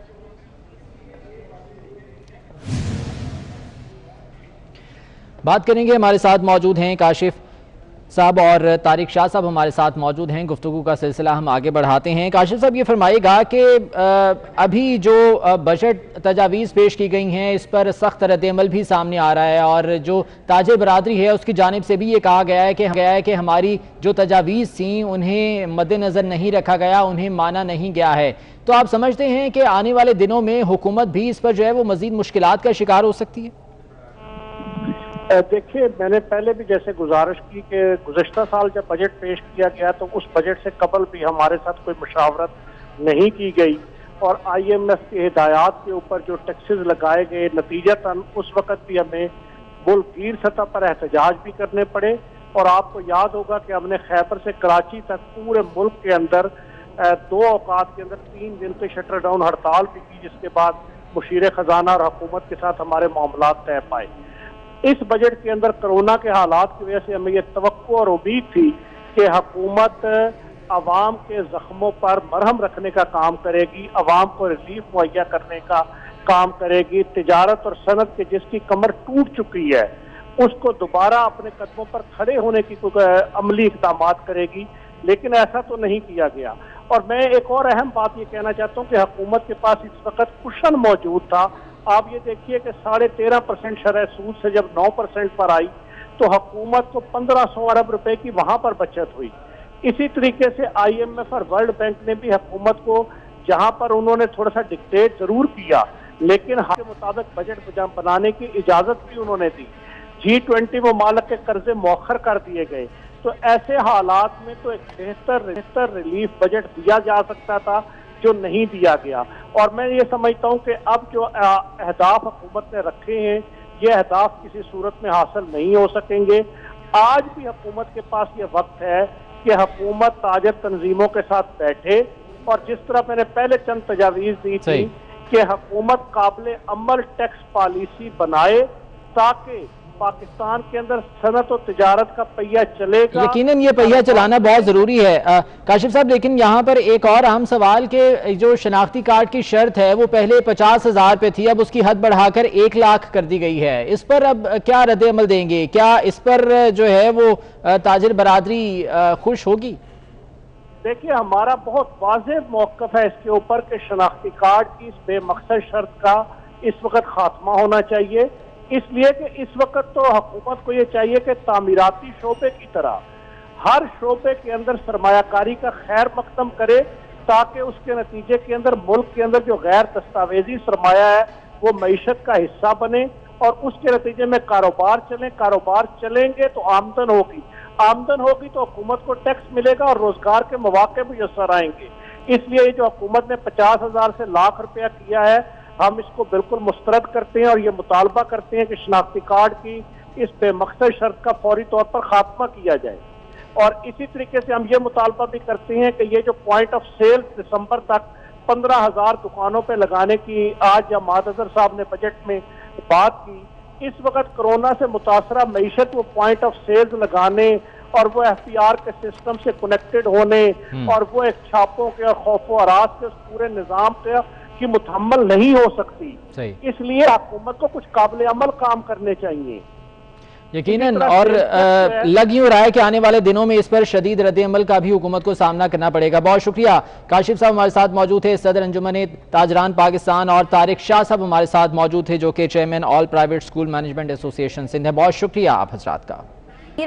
بات کریں گے، ہمارے ساتھ موجود ہیں کاشف صاحب اور طارق شاہ صاحب ہمارے ساتھ موجود ہیں۔ گفتگو کا سلسلہ ہم آگے بڑھاتے ہیں۔ کاشف صاحب یہ فرمائے گا کہ ابھی جو بجٹ تجاویز پیش کی گئی ہیں اس پر سخت رد عمل بھی سامنے آ رہا ہے، اور جو تاجر برادری ہے اس کی جانب سے بھی یہ کہا گیا ہے کہ ہماری جو تجاویز تھیں انہیں مد نظر نہیں رکھا گیا، انہیں مانا نہیں گیا ہے۔ تو آپ سمجھتے ہیں کہ آنے والے دنوں میں حکومت بھی اس پر جو ہے وہ مزید مشکلات کا شکار ہو سکتی ہے؟ دیکھیے، میں نے پہلے بھی جیسے گزارش کی کہ گزشتہ سال جب بجٹ پیش کیا گیا تو اس بجٹ سے قبل بھی ہمارے ساتھ کوئی مشاورت نہیں کی گئی، اور IMF کی ہدایات کے اوپر جو ٹیکسز لگائے گئے نتیجتاً اس وقت بھی ہمیں ملک گیر سطح پر احتجاج بھی کرنے پڑے۔ اور آپ کو یاد ہوگا کہ ہم نے خیبر سے کراچی تک پورے ملک کے اندر 2 اوقات کے اندر 3 دن کے شٹر ڈاؤن ہڑتال بھی کی، جس کے بعد مشیر خزانہ اور حکومت کے ساتھ ہمارے معاملات طے پائے۔ اس بجٹ کے اندر کرونا کے حالات کی وجہ سے ہمیں یہ توقع اور امید تھی کہ حکومت عوام کے زخموں پر مرہم رکھنے کا کام کرے گی، عوام کو ریلیف مہیا کرنے کا کام کرے گی، تجارت اور صنعت کے جس کی کمر ٹوٹ چکی ہے اس کو دوبارہ اپنے قدموں پر کھڑے ہونے کی عملی اقدامات کرے گی، لیکن ایسا تو نہیں کیا گیا۔ اور میں ایک اور اہم بات یہ کہنا چاہتا ہوں کہ حکومت کے پاس اس وقت کشن موجود تھا۔ آپ یہ دیکھیے کہ 13.5% شرح سود سے جب 9% پر آئی تو حکومت کو 1500 ارب روپے کی وہاں پر بچت ہوئی۔ اسی طریقے سے IMF اور ورلڈ بینک نے بھی حکومت کو جہاں پر انہوں نے تھوڑا سا ڈکٹیٹ ضرور کیا لیکن حق کے مطابق بجٹ بنانے کی اجازت بھی انہوں نے دی۔ G20 ممالک کے قرضے مؤخر کر دیے گئے۔ تو ایسے حالات میں تو ایک بہتر ریلیف بجٹ دیا جا سکتا تھا جو نہیں دیا گیا، اور میں یہ سمجھتا ہوں کہ اب جو اہداف حکومت نے رکھے ہیں یہ اہداف کسی صورت میں حاصل نہیں ہو سکیں گے۔ آج بھی حکومت کے پاس یہ وقت ہے کہ حکومت تاجر تنظیموں کے ساتھ بیٹھے، اور جس طرح میں نے پہلے چند تجاویز دی تھی کہ حکومت قابل عمل ٹیکس پالیسی بنائے تاکہ پاکستان کے اندر صنعت و تجارت کا پہیہ چلے گا۔ یقیناً یہ پہیہ چلانا بہت ضروری ہے کاشف صاحب، لیکن یہاں پر ایک اور اہم سوال کہ جو شناختی کارڈ کی شرط ہے وہ پہلے 50,000 پہ تھی، اب اس کی حد بڑھا کر 1 لاکھ کر دی گئی ہے۔ اس پر اب کیا رد عمل دیں گے؟ کیا اس پر جو ہے وہ تاجر برادری خوش ہوگی؟ دیکھیے، ہمارا بہت واضح موقف ہے اس کے اوپر کہ شناختی کارڈ کی اس بے مقصد شرط کا اس وقت خاتمہ ہونا چاہیے، اس لیے کہ اس وقت تو حکومت کو یہ چاہیے کہ تعمیراتی شعبے کی طرح ہر شعبے کے اندر سرمایہ کاری کا خیر مقدم کرے تاکہ اس کے نتیجے کے اندر ملک کے اندر جو غیر دستاویزی سرمایہ ہے وہ معیشت کا حصہ بنے، اور اس کے نتیجے میں کاروبار چلیں گے تو آمدن ہوگی تو حکومت کو ٹیکس ملے گا اور روزگار کے مواقع میسر آئیں گے۔ اس لیے جو حکومت نے 50,000 سے لاکھ روپیہ کیا ہے ہم اس کو بالکل مسترد کرتے ہیں اور یہ مطالبہ کرتے ہیں کہ شناختی کارڈ کی اس بے مقصد شرط کا فوری طور پر خاتمہ کیا جائے، اور اسی طریقے سے ہم یہ مطالبہ بھی کرتے ہیں کہ یہ جو پوائنٹ آف سیل دسمبر تک 15,000 دکانوں پہ لگانے کی آج حماد اظہر صاحب نے بجٹ میں بات کی، اس وقت کرونا سے متاثرہ معیشت وہ پوائنٹ آف سیلز لگانے اور وہ FPR کے سسٹم سے کنیکٹڈ ہونے اور وہ ایک چھاپوں کے اور خوف و ہراس کے اس پورے نظام کی متحمل نہیں ہو سکتی۔ اس لیے حکومت کو کچھ قابل عمل کام کرنے چاہیے۔ یقیناً، اور لگ یوں رہا ہے کہ آنے والے دنوں میں اس پر شدید رد عمل کا بھی حکومت کو سامنا کرنا پڑے گا۔ بہت شکریہ کاشف صاحب ہمارے ساتھ موجود تھے، صدر انجمن تاجران پاکستان، اور طارق شاہ صاحب ہمارے ساتھ موجود تھے جو کہ چیئرمین آل پرائیویٹ اسکول مینجمنٹ ایسوسی ایشن سندھ ہے۔ بہت شکریہ آپ حضرات کا۔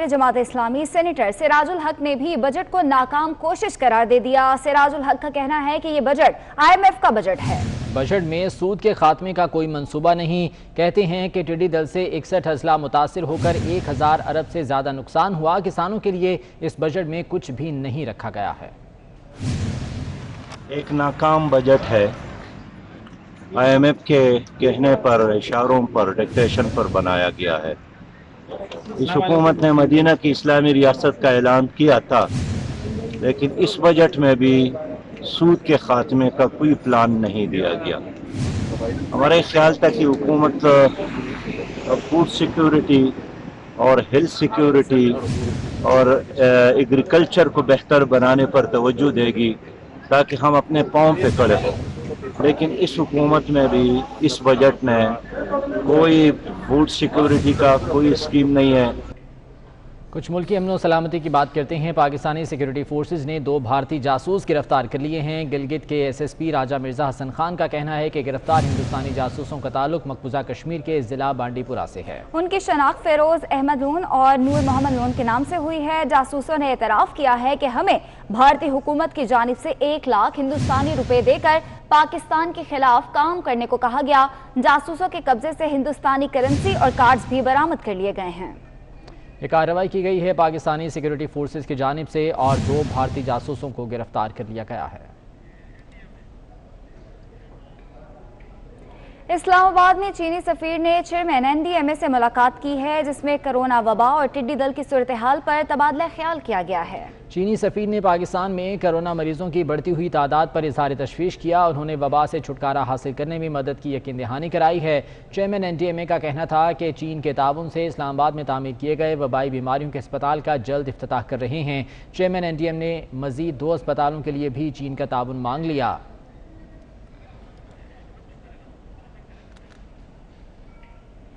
جماعت اسلامی سینیٹر سراج الحق نے بھی بجٹ کو ناکام کوشش قرار دے دیا۔ سراج الحق کا کہنا ہے کہ یہ بجٹ IMF کا بجٹ ہے۔ بجٹ میں سود کے خاتمے کا کوئی منصوبہ نہیں۔ کہتے ہیں کہ ٹڈی دل سے 61 اضلاع متاثر ہو کر 1000 ارب سے زیادہ نقصان ہوا۔ کسانوں کے لیے اس بجٹ میں کچھ بھی نہیں رکھا گیا ہے۔ ایک ناکام بجٹ ہے، IMF کے کہنے پر، اشاروں پر، ڈکٹیشن پر بنایا گیا ہے۔ اس حکومت نے مدینہ کی اسلامی ریاست کا اعلان کیا تھا، لیکن اس بجٹ میں بھی سود کے خاتمے کا کوئی پلان نہیں دیا گیا۔ ہمارا خیال تھا کہ حکومت فوڈ سیکیورٹی اور ہیلتھ سیکیورٹی اور ایگریکلچر کو بہتر بنانے پر توجہ دے گی تاکہ ہم اپنے پاؤں پہ کھڑے ہوں، لیکن اس حکومت میں بھی اس بجٹ میں کوئی فوڈ سیکیورٹی کا کوئی اسکیم نہیں ہے۔ کچھ ملکی امن و سلامتی کی بات کرتے ہیں۔ پاکستانی سیکیورٹی فورسز نے 2 بھارتی جاسوس گرفتار کر لیے ہیں۔ گلگت کے SSP راجہ مرزا حسن خان کا کہنا ہے کہ گرفتار ہندوستانی جاسوسوں کا تعلق مقبوضہ کشمیر کے ضلع بانڈی پورہ سے ہے۔ ان کی شناخت فیروز احمد لون اور نور محمد لون کے نام سے ہوئی ہے۔ جاسوسوں نے اعتراف کیا ہے کہ ہمیں بھارتی حکومت کی جانب سے 1 لاکھ ہندوستانی روپے دے کر پاکستان کے خلاف کام کرنے کو کہا گیا۔ جاسوسوں کے قبضے سے ہندوستانی کرنسی اور کارڈز بھی برآمد کر لیے گئے ہیں۔ یہ کارروائی کی گئی ہے پاکستانی سیکیورٹی فورسز کی جانب سے اور 2 بھارتی جاسوسوں کو گرفتار کر لیا گیا ہے۔ اسلام آباد میں چینی سفیر نے چیئرمین NDMA سے ملاقات کی ہے، جس میں کرونا وبا اور ٹڈی دل کی صورتحال پر تبادلہ خیال کیا گیا ہے۔ چینی سفیر نے پاکستان میں کرونا مریضوں کی بڑھتی ہوئی تعداد پر اظہار تشویش کیا۔ انہوں نے وبا سے چھٹکارا حاصل کرنے میں مدد کی یقین دہانی کرائی ہے۔ چیئرمین NDMA کا کہنا تھا کہ چین کے تعاون سے اسلام آباد میں تعمیر کیے گئے وبائی بیماریوں کے اسپتال کا جلد افتتاح کر رہے ہیں۔ چیئرمین NDMA نے مزید 2 اسپتالوں کے لیے بھی چین کا تعاون مانگ لیا۔